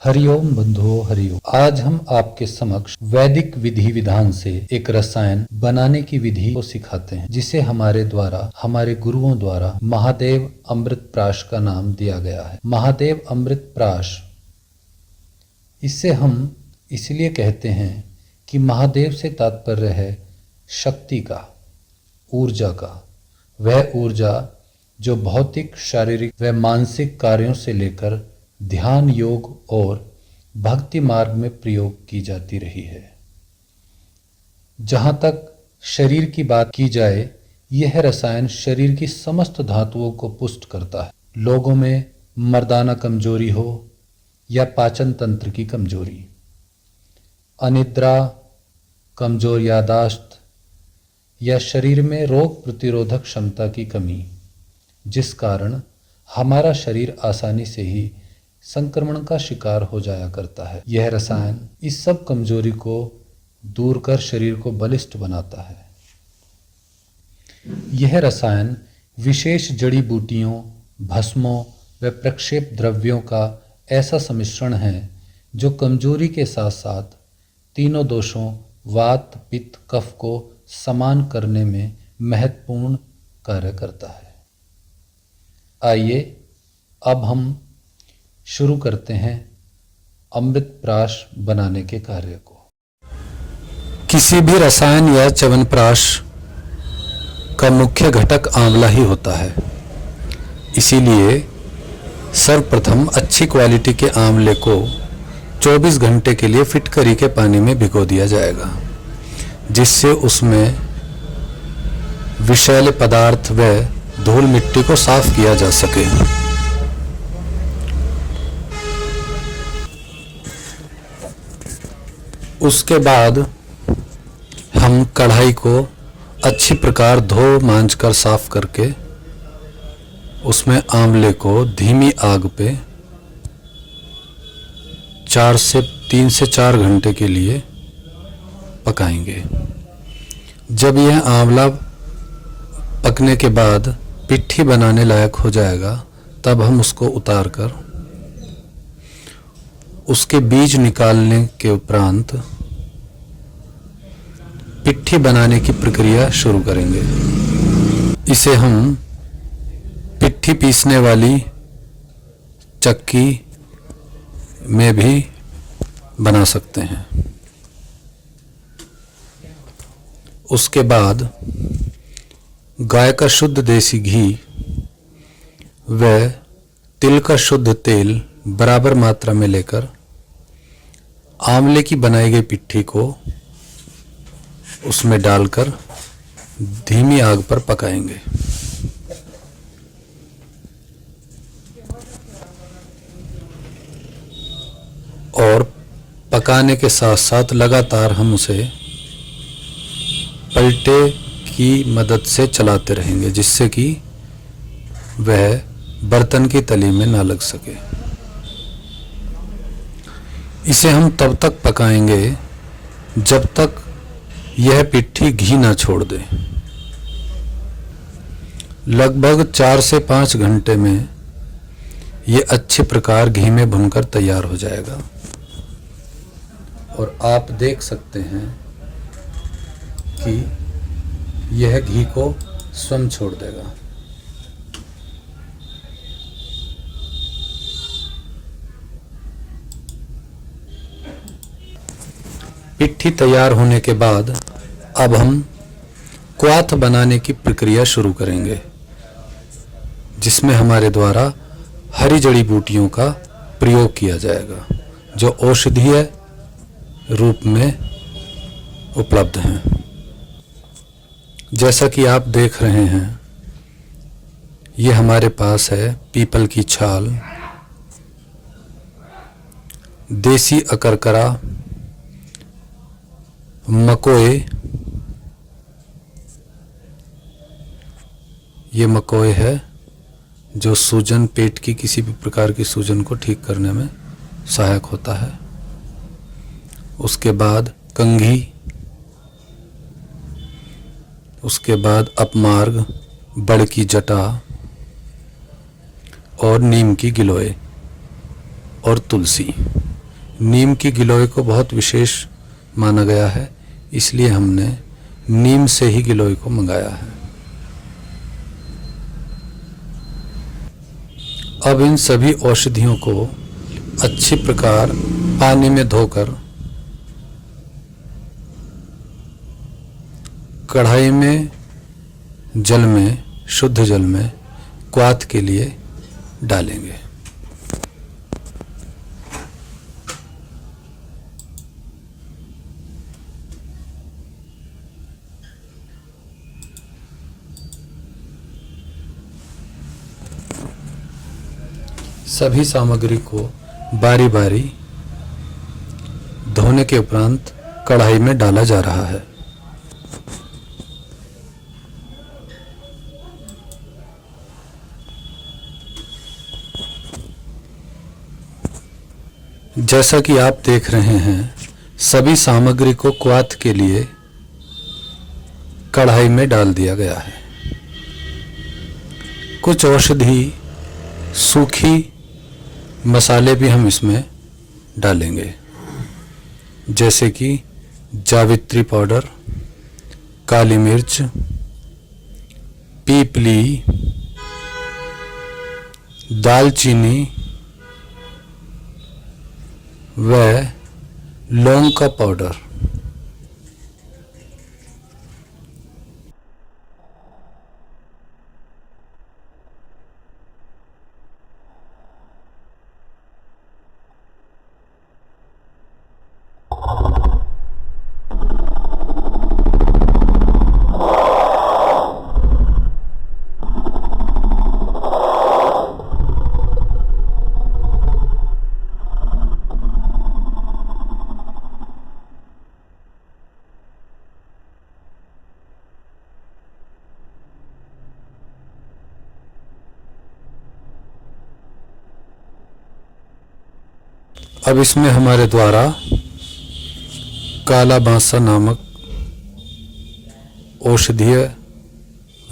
हरिओम बंधुओं, हरिओम। आज हम आपके समक्ष वैदिक विधि विधान से एक रसायन बनाने की विधि को सिखाते हैं, जिसे हमारे गुरुओं द्वारा महादेव अमृत प्राश का नाम दिया गया है। महादेव अमृत प्राश, इससे हम इसलिए कहते हैं कि महादेव से तात्पर्य है शक्ति का, ऊर्जा का। वह ऊर्जा जो भौतिक, शारीरिक व मानसिक कार्यों से लेकर ध्यान, योग और भक्ति मार्ग में प्रयोग की जाती रही है। जहाँ तक शरीर की बात की जाए, यह रसायन शरीर की समस्त धातुओं को पुष्ट करता है। लोगों में मर्दाना कमजोरी हो या पाचन तंत्र की कमजोरी, अनिद्रा, कमजोर यादाश्त या शरीर में रोग प्रतिरोधक क्षमता की कमी, जिस कारण हमारा शरीर आसानी से ही संक्रमण का शिकार हो जाया करता है। यह रसायन इस सब कमजोरी को दूर कर शरीर को बलिष्ठ बनाता है। यह रसायन विशेष जड़ी बूटियों, भस्मों व प्रक्षेप द्रव्यों का ऐसा सम्मिश्रण है जो कमजोरी के साथ साथ तीनों दोषों वात, पित्त, कफ को समान करने में महत्वपूर्ण कार्य करता है। आइए अब हम शुरू करते हैं अमृत प्राश बनाने के कार्य को। किसी भी रसायन या च्यवनप्राश का मुख्य घटक आंवला ही होता है। इसीलिए सर्वप्रथम अच्छी क्वालिटी के आंवले को 24 घंटे के लिए फिटकरी के पानी में भिगो दिया जाएगा, जिससे उसमें विषैले पदार्थ व धूल मिट्टी को साफ किया जा सके। उसके बाद हम कढ़ाई को अच्छी प्रकार धो मांज कर साफ करके उसमें आंवले को धीमी आग पे 3 से 4 घंटे के लिए पकाएंगे। जब यह आंवला पकने के बाद पिट्ठी बनाने लायक हो जाएगा, तब हम उसको उतार कर उसके बीज निकालने के उपरांत पिट्ठी बनाने की प्रक्रिया शुरू करेंगे। इसे हम पिट्ठी पीसने वाली चक्की में भी बना सकते हैं। उसके बाद गाय का शुद्ध देसी घी व तिल का शुद्ध तेल बराबर मात्रा में लेकर आंवले की बनाई गई पिट्ठी को उसमें डालकर धीमी आग पर पकाएंगे। और पकाने के साथ साथ लगातार हम उसे पलटे की मदद से चलाते रहेंगे, जिससे कि वह बर्तन की तली में ना लग सके। इसे हम तब तक पकाएंगे जब तक यह पिट्ठी घी ना छोड़ दे। लगभग 4 से 5 घंटे में यह अच्छे प्रकार घी में भुनकर तैयार हो जाएगा। और आप देख सकते हैं कि यह घी को स्वयं छोड़ देगा। पिट्ठी तैयार होने के बाद अब हम क्वाथ बनाने की प्रक्रिया शुरू करेंगे, जिसमें हमारे द्वारा हरी जड़ी बूटियों का प्रयोग किया जाएगा, जो औषधीय रूप में उपलब्ध हैं। जैसा कि आप देख रहे हैं, ये हमारे पास है पीपल की छाल, देसी अकरकरा, मकोए, ये मकोए है जो सूजन, पेट की किसी भी प्रकार की सूजन को ठीक करने में सहायक होता है। उसके बाद कंघी, उसके बाद अपमार्ग, बड़ की जटा और नीम की गिलोय और तुलसी। नीम की गिलोय को बहुत विशेष माना गया है, इसलिए हमने नीम से ही गिलोय को मंगाया है। अब इन सभी औषधियों को अच्छी प्रकार पानी में धोकर कढ़ाई में जल में, शुद्ध जल में क्वाथ के लिए डालेंगे। सभी सामग्री को बारी बारी धोने के उपरांत कढ़ाई में डाला जा रहा है। जैसा कि आप देख रहे हैं, सभी सामग्री को क्वाथ के लिए कढ़ाई में डाल दिया गया है। कुछ औषधि सूखी मसाले भी हम इसमें डालेंगे, जैसे कि जावित्री पाउडर, काली मिर्च, पीपली, दालचीनी व लौंग का पाउडर। अब इसमें हमारे द्वारा काला बांसा नामक औषधीय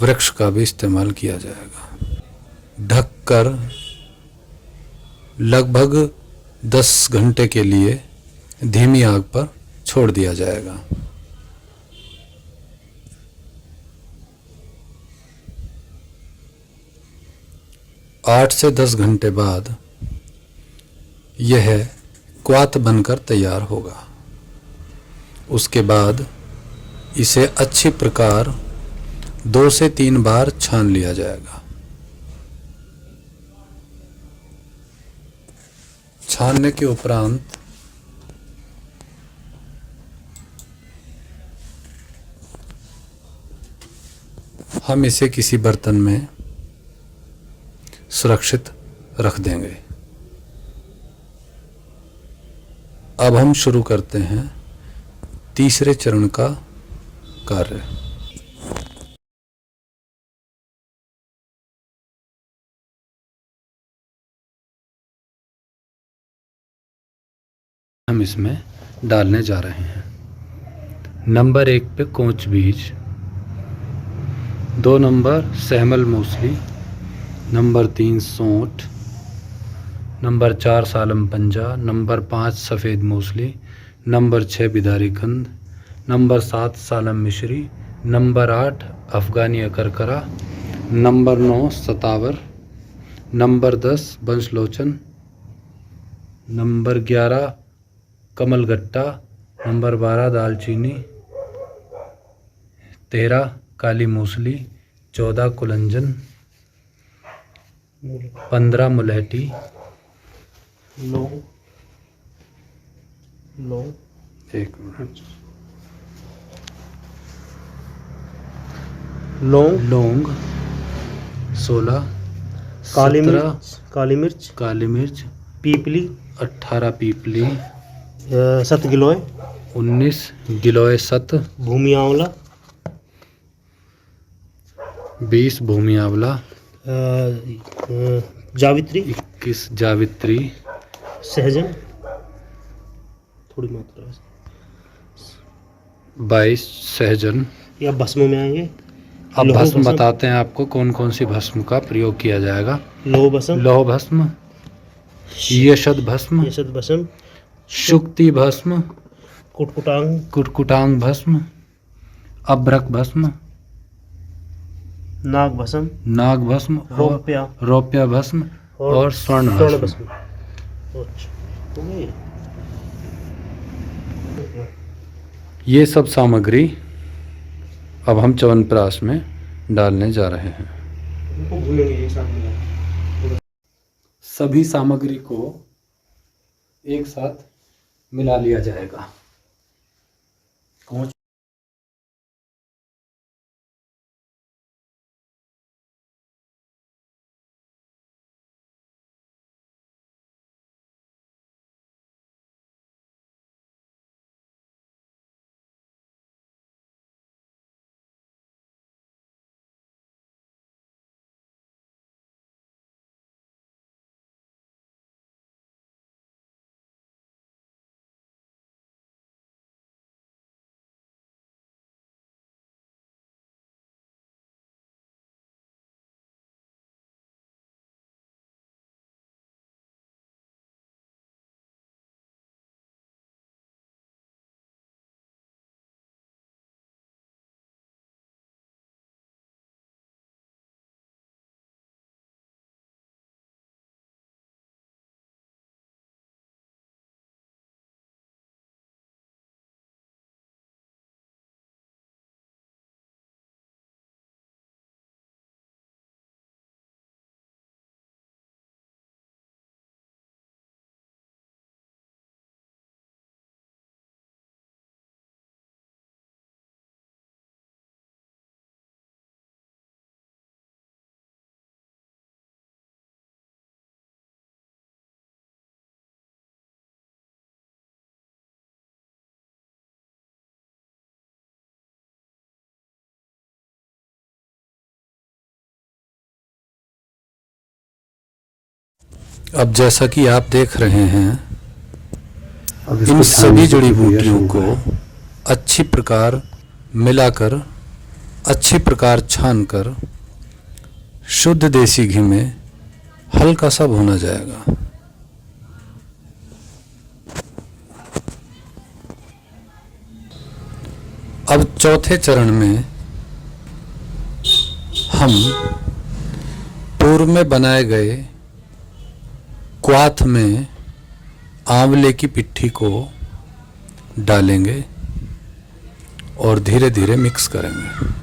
वृक्ष का भी इस्तेमाल किया जाएगा। ढककर लगभग 10 घंटे के लिए धीमी आग पर छोड़ दिया जाएगा। आठ से 10 घंटे बाद यह क्वाथ बनकर तैयार होगा। उसके बाद इसे अच्छी प्रकार 2 से 3 बार छान लिया जाएगा। छानने के उपरांत हम इसे किसी बर्तन में सुरक्षित रख देंगे। अब हम शुरू करते हैं तीसरे चरण का कार्य। हम इसमें डालने जा रहे हैं। नंबर 1 पे कोंच बीज, 2 नंबर सहमल मूसली, नंबर 3 सौंठ, नंबर 4 सालम पंजा, नंबर 5 सफ़ेद मूसली, नंबर 6 बिदारी कंद, नंबर 7 सालम मिश्री, नंबर 8 अफ़गानी अकरकरा, नंबर 9 सतावर, नंबर 10 बंसलोचन, नंबर 11 कमलगट्टा, नंबर 12 दालचीनी, 13 काली मूसली, 14 कुलंजन, 15 मुलहटी, एक मिनट, लौंग 16, काली 17 मिर्च, काली मिर्च, पीपली 18 पीपली, 7 गिलोय, 19 गिलोय सत, भूमि आंवला, 20 भूमि आंवला, जावित्री 21 जावित्री, सहजन थोड़ी मात्रा है, 22 सहजन। या भस्म में आएंगे। अब भस्म बताते हैं आपको कौन कौन सी भस्म का प्रयोग किया जाएगा। लौह भस्म, लौह भस्म, यशद भस्म, यशद भस्म, शुक्ति भस्म, कुटकुटांग, कुटकुटांग भस्म, अभ्रक भस्म, नाग भस्म, नाग भस्म, रौप्या, रौप्या भस्म और स्वर्ण भस्म। भस्म। अच्छा, हो गई। ये सब सामग्री अब हम च्यवनप्राश में डालने जा रहे हैं। इनको भूनेंगे एक साथ में। सभी सामग्री को एक साथ मिला लिया जाएगा। अब जैसा कि आप देख रहे हैं, इन सभी जड़ी बूटियों को अच्छी प्रकार मिलाकर, अच्छी प्रकार छानकर शुद्ध देसी घी में हल्का सा भुना जाएगा। अब चौथे चरण में हम पूर्व में बनाए गए क्वाथ में आंवले की पिट्ठी को डालेंगे और धीरे धीरे मिक्स करेंगे।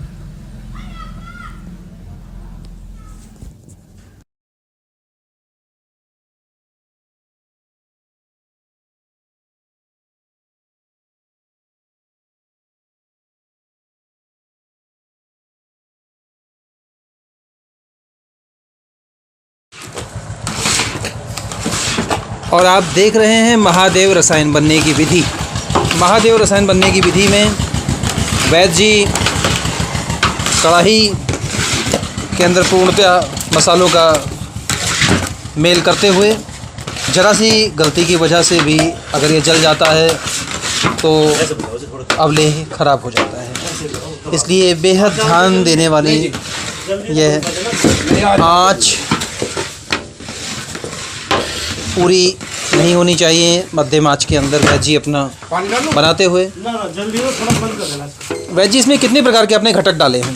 और आप देख रहे हैं महादेव रसायन बनने की विधि। महादेव रसायन बनने की विधि में वैद्य जी कढ़ाई के अंदर पूर्णतया मसालों का मेल करते हुए, ज़रा सी गलती की वजह से भी अगर ये जल जाता है तो अवलेह खराब हो जाता है। इसलिए बेहद ध्यान देने वाली यह आँच पूरी नहीं होनी चाहिए। मध्यम आँच के अंदर वैद्य जी अपना बनाते हुए। जल्दी हो, थोड़ा बंद कर देना। वैद्य जी इसमें कितने प्रकार के आपने घटक डाले हैं?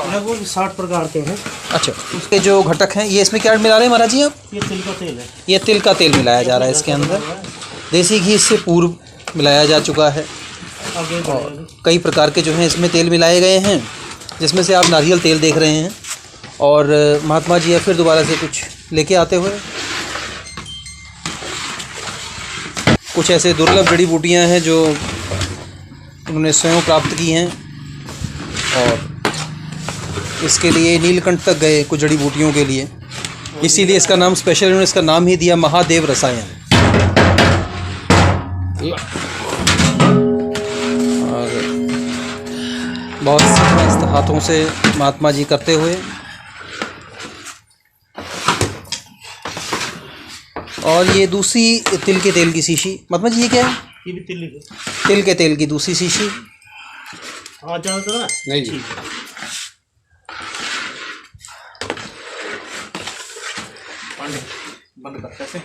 लगभग 60 प्रकार के हैं। अच्छा, उसके जो घटक हैं ये इसमें क्या मिला रहे हैं महाराज जी आप? ये तिल का तेल है। ये तिल का तेल मिलाया जा रहा है इसके अंदर। देसी घी इससे पूर्व मिलाया जा चुका है और कई प्रकार के जो हैं इसमें तेल मिलाए गए हैं, जिसमें से आप नारियल तेल देख रहे हैं। और महात्मा जी फिर दोबारा से कुछ लेके आते हुए, कुछ ऐसे दुर्लभ जड़ी बूटियाँ हैं जो उन्होंने स्वयं प्राप्त की हैं और इसके लिए नीलकंठ तक गए कुछ जड़ी बूटियों के लिए। इसीलिए इसका नाम स्पेशल उन्होंने इसका नाम ही दिया महादेव रसायन। और बहुत मस्त हाथों से महात्मा जी करते हुए, और ये दूसरी तिल के तेल की शीशी। महात्मा जी ये क्या है? ये भी तिल के तेल की दूसरी शीशी। हाँ, ज़्यादा तो ना नहीं जी। बंद कर कैसे?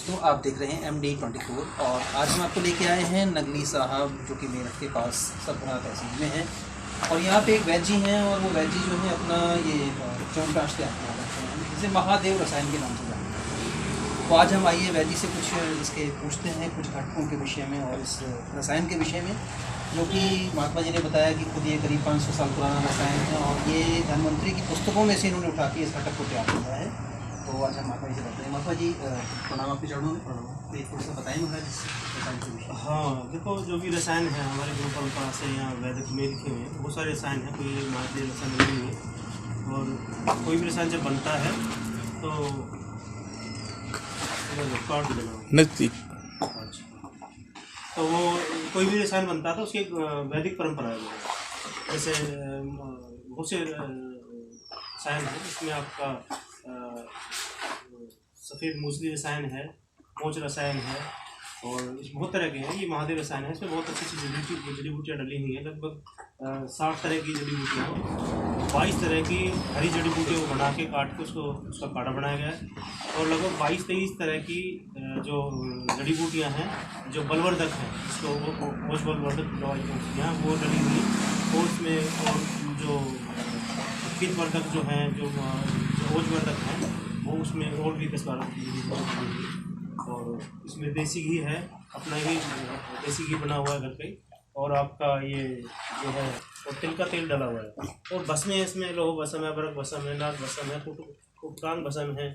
तो आप देख रहे हैं MD24 और आज हम आपको लेके आए हैं नगली साहब जो कि मेरठ के पास सरपुरा तहसील में है। और यहाँ पे एक वैद जी हैं और वो वैद जी जो है अपना ये च्यवनप्राश तैयार करते हैं जिसे महादेव रसायन के नाम से जानते हैं। तो आज हम आइए वैद जी से कुछ इसके पूछते हैं कुछ घटकों के विषय में और इस रसायन के विषय में, जो कि महात्मा जी ने बताया कि खुद ये करीब 500 साल पुराना रसायन है और ये धन्वंतरी की पुस्तकों में से इन्होंने उठा के इस घटक को तैयार किया है। तो आज हम महात्मा जी से बताते हैं। महात्मा जी प्रणाम, आपके चरणों में प्रणाम। तो एक थोड़ा सा बताएं मुझे जिस रसायन के विषय। हाँ, देखो जो भी रसायन है हमारे गुरु परंपरा से यहाँ वैदिक में लिखे हुए हैं, बहुत सारे रसायन हैं, कोई महादेव रसायन नहीं है। और कोई भी रसायन जब बनता है तो कार्ड नज़दीक तो वो कोई भी रसायन बनता था उसकी एक वैदिक परंपरा है। जैसे बहुत से रसायन है जिसमें आपका सफ़ेद मूसली रसायन है, मोच रसायन है और बहुत तरह के हैं। ये महादेव रसायन है, इसमें बहुत अच्छी अच्छी जड़ी बूटियाँ डली हुई हैं। लगभग 60 तरह की जड़ी बूटियाँ, 22 तरह की हरी जड़ी बूटियों को बना के काट के उसका काढ़ा बनाया गया है। और लगभग 22-23 तरह की जो जड़ी बूटियाँ हैं जो बलवर्धक हैं, जिसको कोष बलवर्धक दवाइयाँ वो डली हुई। और उसमें और जो पित्तवर्धक जो हैं, जो ओजवर्धक हैं, वो उसमें और भी 10-12 और इसमें देसी घी है, अपना ही देसी घी बना हुआ है घर पे। और आपका ये जो है और तिल का तेल डाला हुआ है। और भस्म है, इसमें लोह भस्म है, बरक भस्म है, नाग भस्म है, कुटकांग भस्म है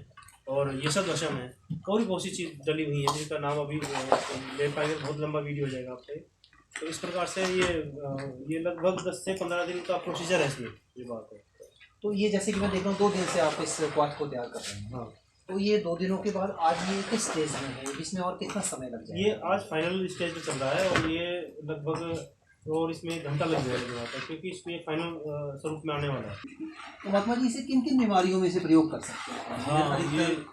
और ये सब भस्म है। और भी बहुत सी चीज़ डली हुई है जिनका नाम अभी ले पाएंगे, बहुत लंबा वीडियो हो जाएगा आपसे। तो इस प्रकार से ये लगभग 10 से 15 दिन का प्रोसीजर है इसमें, ये बात है। तो ये जैसे कि मैं देख रहा हूँ 2 दिन से आप इस क्वाथ को तैयार कर रहे हैं। हाँ, तो ये 2 दिनों के बाद आज ये किस स्टेज में है, इसमें और कितना समय लग जाएगा? ये आज फाइनल स्टेज पे चल रहा है और ये लगभग और इसमें घंटा लग जाएगा बात है, क्योंकि इसमें फाइनल स्वरूप में आने वाला है। तो महात्मा जी इसे किन किन बीमारियों में से प्रयोग कर सकते हैं? हाँ,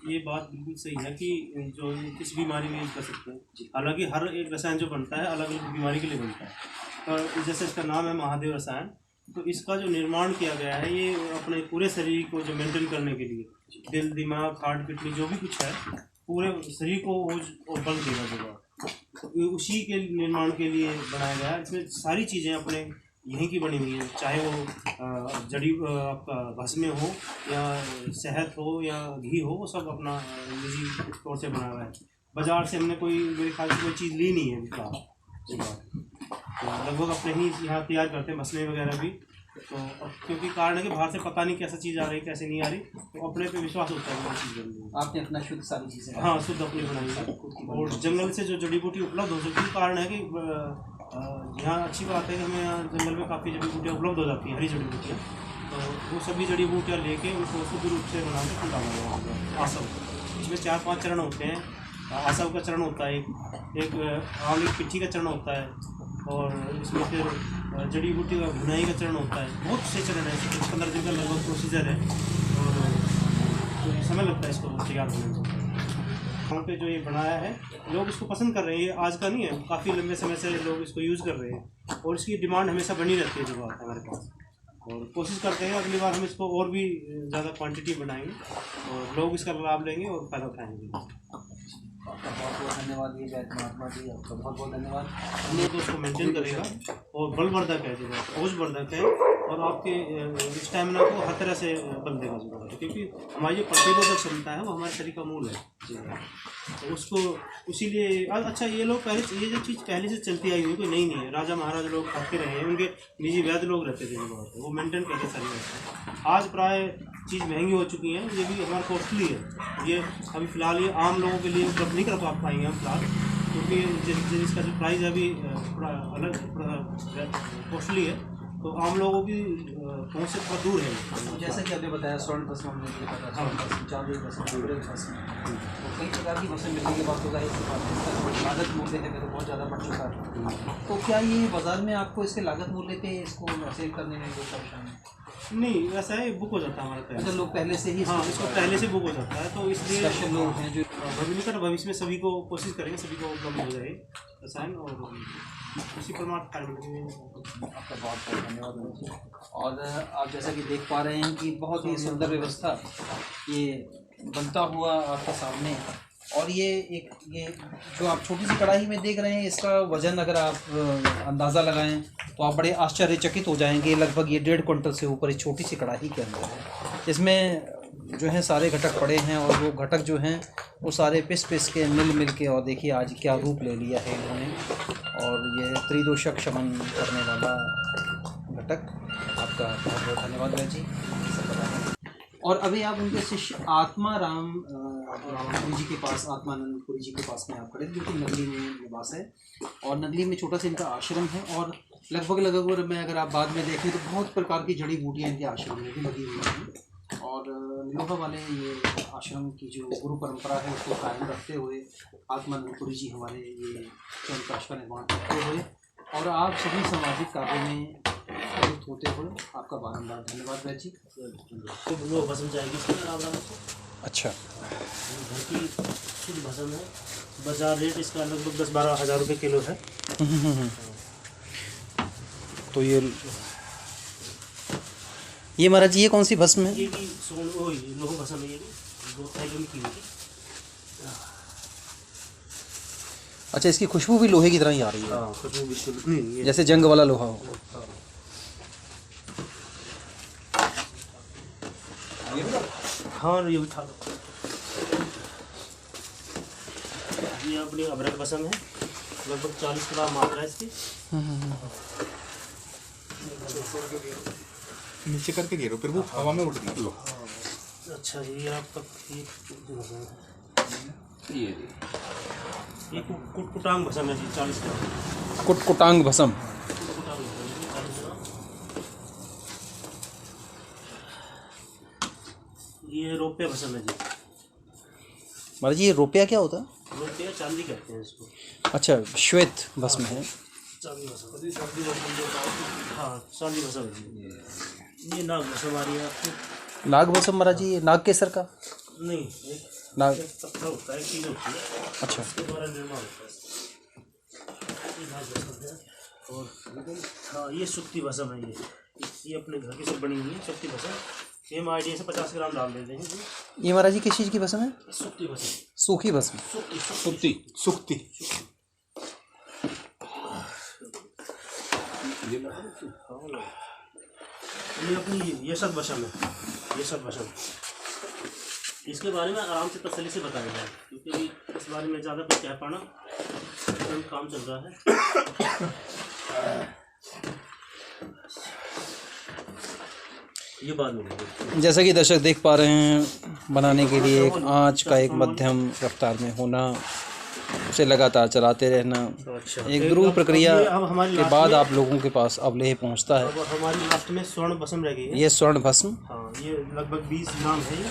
ये बात बिल्कुल सही है कि जो किस बीमारी में यूज कर सकते हैं। हालांकि हर एक रसायन जो बनता है अलग अलग बीमारी के लिए बनता है। और जैसे इसका नाम है महादेव रसायन, तो इसका जो निर्माण किया गया है ये अपने पूरे शरीर को जो मेंटेन करने के लिए, दिल, दिमाग, हार्ट, किडनी जो भी कुछ है, पूरे शरीर को ओज और बल देगा देगा, तो उसी के निर्माण के लिए बनाया गया है। इसमें सारी चीज़ें अपने यहीं की बनी हुई हैं, चाहे वो आपका भस्म हो या शहद हो या घी हो, वो सब अपना निजी तौर से बना हुआ है। बाज़ार से हमने मेरे ख्याल से कोई चीज़ ली नहीं है इसका, तो लगभग अपने ही यहाँ तैयार करते हैं भस्में वगैरह भी। तो क्योंकि कारण है कि बाहर से पता नहीं कैसा चीज़ आ रही कैसे नहीं आ रही, तो अपने पे विश्वास होता है वो चीज़ बन रही है। आपने अपना शुद्ध सारी चीज़ें? हाँ, शुद्ध अपनी बनाई है। और जंगल से जो जड़ी बूटी उपलब्ध हो सकती है, कारण है कि यहाँ अच्छी बात है कि हमें यहाँ जंगल में काफ़ी जड़ी बूटियाँ उपलब्ध हो जाती हैं, हरी जड़ी बूटियाँ। तो वो सभी जड़ी बूटियाँ लेके उनको शुद्ध रूप से बना के डाला हुआ आसव। इसमें 4-5 चरण होते हैं। आसव का चरण होता है, एक आंवले की पिट्ठी का चरण होता है, और इसमें फिर जड़ी बूटी का भुनाई का चरण होता है। बहुत से चरण है, 15 दिन का लगभग प्रोसीजर है और तो समय लगता है इसको तैयार होने में। वहाँ पे जो ये बनाया है लोग इसको पसंद कर रहे हैं, ये आज का नहीं है, काफ़ी लंबे समय से लोग इसको यूज़ कर रहे हैं और इसकी डिमांड हमेशा बनी रहती है जो बात हमारे पास। और कोशिश करते हैं अगली बार हम इसको और भी ज़्यादा क्वांटिटी बनाएंगे और लोग इसका लाभ लेंगे और फ़ायदा उठाएंगे। आपका बहुत बहुत धन्यवाद। ये वैद महात्मा जी, आपका बहुत बहुत धन्यवाद। हमने तो उसको मेंटेन करेगा और बलवर्धक है, जो ओजवर्धक है और आपके स्टैमिना को हर तरह से बल देगा जो, क्योंकि हमारी जो प्रतिरोधक क्षमता है वो हमारे शरीर का मूल है। तो उसको इसीलिए अच्छा ये जो चीज़ पहले से चलती आई हुई कोई नहीं है, राजा महाराजा लोग खाते रहे हैं, उनके निजी वैद्य लोग रहते थे जो, वो मेंटेन करके सारी रहते हैं। आज प्राय चीज़ महंगी हो चुकी है, ये भी हमारा कॉस्टली है। ये अभी फ़िलहाल ये आम लोगों के लिए उपलब्ध नहीं कर पाएंगे हम फिलहाल, क्योंकि इसका जो प्राइस है अभी थोड़ा अलग कॉस्टली है, तो आम लोगों की पहुँच से थोड़ा दूर है। जैसा कि आपने बताया स्वर्ण भस्म हमने देखा था, चांदी भस्म, भस्म, तो कई प्रकार की भस्म मिलने के बाद होगा इसका लागत मूल्य है तो बहुत ज़्यादा बढ़ चुका है। तो क्या ये बाज़ार में आपको इसके लागत मूल्य पे इसको सेल करने में कोई परेशानी है? नहीं, वैसा है, बुक हो जाता है हमारा पहले। अच्छा, लोग पहले से ही हाँ, इसको पहले से बुक हो जाता है, तो इसलिए स्पेशल लोग हैं जो भविष्य में सभी को कोशिश करेंगे, सभी को उपलब्ध हो जाए रसायन और उसी परमार्थ कार्य में। आपका बहुत बहुत धन्यवाद। और आप जैसा कि देख पा रहे हैं कि बहुत ही सुंदर व्यवस्था ये बनता हुआ आपके सामने और ये जो आप छोटी सी कढ़ाई में देख रहे हैं, इसका वज़न अगर आप अंदाज़ा लगाएं तो आप बड़े आश्चर्यचकित हो जाएंगे। लगभग ये 1.5 क्विंटल से ऊपर इस छोटी सी कढ़ाई के अंदर है। इसमें जो है सारे घटक पड़े हैं और वो घटक जो हैं वो सारे पिस के मिल के, और देखिए आज क्या रूप ले लिया है इन्होंने। और ये त्रिदोषक शमन करने वाला घटक। आपका बहुत बहुत धन्यवाद भाई जी, सब बताने। और अभी आप उनके शिष्य आत्माराम पुरी जी के पास, आत्मानंद पुरी जी के पास में आप खड़े, जो कि नगली में निवास है। और नगली में छोटा सा इनका आश्रम है। और लगभग मैं अगर आप बाद में देखें तो बहुत प्रकार की जड़ी बूटियाँ इनके आश्रम में भी लगी हुई हैं। और लोहा वाले ये आश्रम की जो गुरु परंपरा है उसको कायम रखते हुए आत्मानंद पुरी जी हमारे ये च्यवनप्राश का निर्माण करते हुए और आप सभी सामाजिक कार्यों में प्रयुक्त होते हुए आपका बारंबार धन्यवाद भाई जी। वो भस्म जाएगी इसमें राम अच्छा, घर की शुद्ध भस्म है। बाजार रेट इसका लगभग 10-12 हज़ार रुपये किलो है। तो ये महाराज जी ये कौन सी भस्म है? ये भी लोह भस्म है। ये भी 2 थैलियों में की हुई। अच्छा, इसकी खुशबू भी लोहे की तरह ही आ रही है। हाँ, खुशबू बिल्कुल नहीं है। जैसे जंग वाला लोहा हो। हाँ, ये उठा लो। ये अपनी अबरक भस्म है। लगभग 40 ग्राम मात्रा है इसकी। नीचे करके गिरो, फिर वो हवा में उड़ती है। अच्छा जी, ये आपका ये कुटांग भस्म है जी, 40 ग्राम। कुटांग भस्म। ये रोपे भस्म है जी। महाराज जी ये रुपया क्या होता है? रोपे चांदी कहते हैं इसको। अच्छा, श्वेत भस्म है। चांदी भस्म। हाँ, चांदी भस्म है जी। ये नाग भस्म आ रही है आपको। नाग भस्म महाराज जी, ये नाग केसर का? नहीं, एक नाग। पत्थर होता है, चीज होती है। अच्छा, इसके द्वारा निर्माण होता है। ये नाग भस्म है। और हाँ, ये सुक्ति भस्म है। ये अपने घर की सब बनी हुई है सुक्ति भस्म। सेम आइडिया से 50 ग्राम डाल देते हैं जी। ये महाराज जी किस चीज़ की भस्म है? सुक्ति भस्म। सूखी भस्म। सुक्ति। ये अपनी ये सब भस्म है। ये सब भस्म इसके बारे में आराम से तसल्ली से बताया जाए, क्योंकि इस बारे में ज़्यादा कुछ कह पाना काम चल रहा है। ये बाद में जैसा कि दर्शक देख पा रहे हैं, बनाने के लिए एक आँच का एक मध्यम रफ्तार में होना, उसे लगातार चलाते रहना, एक ध्रुव प्रक्रिया के बाद आप लोगों के पास अवलेह पहुंचता है। अब हमारी लास्ट में स्वर्ण भस्म रह गई है। ये स्वर्ण भस्म। हाँ, ये लगभग 20 ग्राम है।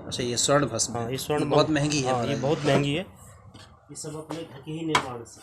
अच्छा, ये स्वर्ण भस्म। हाँ, ये स्वर्ण बहुत महंगी है। हाँ, ये बहुत महंगी है। ये सब अपने घर के ही निर्माण से।